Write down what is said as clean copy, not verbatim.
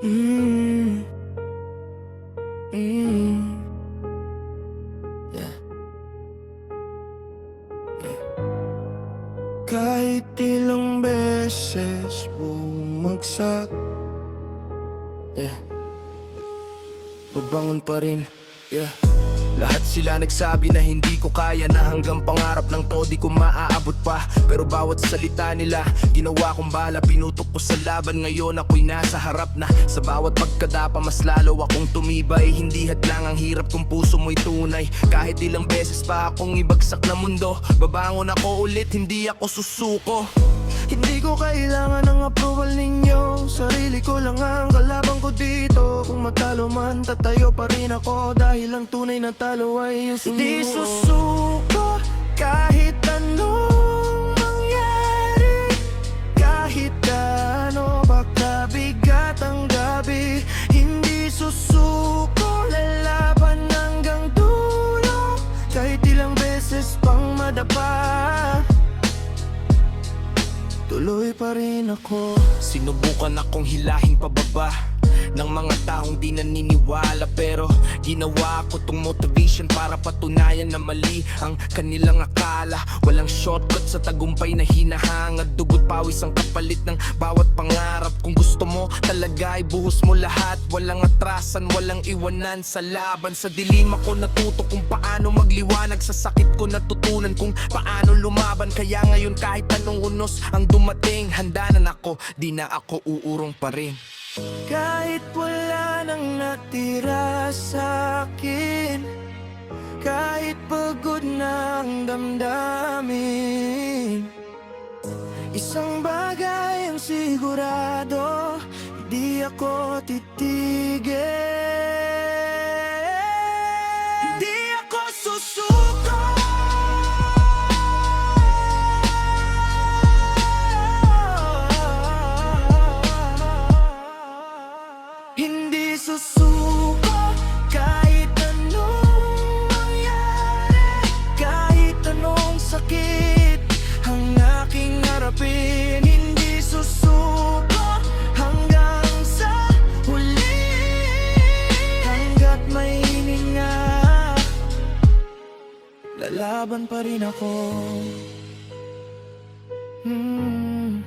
Mm, mm, yeah, yeah. Kahit ilang beses bumagsak, yeah, babangon pa rin, yeah. Lahat sila nagsabi na hindi ko kaya, na hanggang pangarap ng to di ko maaabot pa. Pero bawat salita nila, ginawa kong bala, pinutok ko sa laban. Ngayon ako'y nasa harap na. Sa bawat pagkadapa mas lalo akong tumibay. Hindi hadlang ang hirap kung puso mo'y tunay. Kahit ilang beses pa akong ibagsak na mundo, babangon ako ulit, hindi ako susuko. Hindi ko kailangan ng approval ninyo, sarili ko lang ang kalaban ko dito. Kung matalo man, tatayo pa rin ako, dahil ang tunay na talo ay yung sumuko. Di susuko kahit anong mangyari, kahit gaano pa kabigat ang gabi. Hindi susuko, lalaban hanggang dulo, kahit ilang beses pang madapa, tuloy pa rin ako. Sinubukan akong hilahin pababa ng mga taong di naniniwala, pero ginawa ko tong motivation para patunayan na mali ang kanilang akala. Walang shortcut sa tagumpay na hinahangad, dugot pawis ang kapalit ng bawat pangarap. Kung gusto mo talaga ay buhos mo lahat, walang atrasan, walang iwanan sa laban. Sa dilim ako natuto kung paano magliwanag, sa sakit ko natutunan kung paano lumaban. Kaya ngayon kahit anong unos ang dumating, handa na ako, di na ako uurong pa rin. Kahit wala nang natira sa akin, kahit pagod na ang damdamin, isang bagay ang sigurado, hindi ako titigil. Hindi ako susuko. Hindi susuko kahit anong mangyari, kahit anong sakit ang aking harapin. Hindi susuko hanggang sa huli, hanggat may hininga, lalaban pa rin ako. Mm.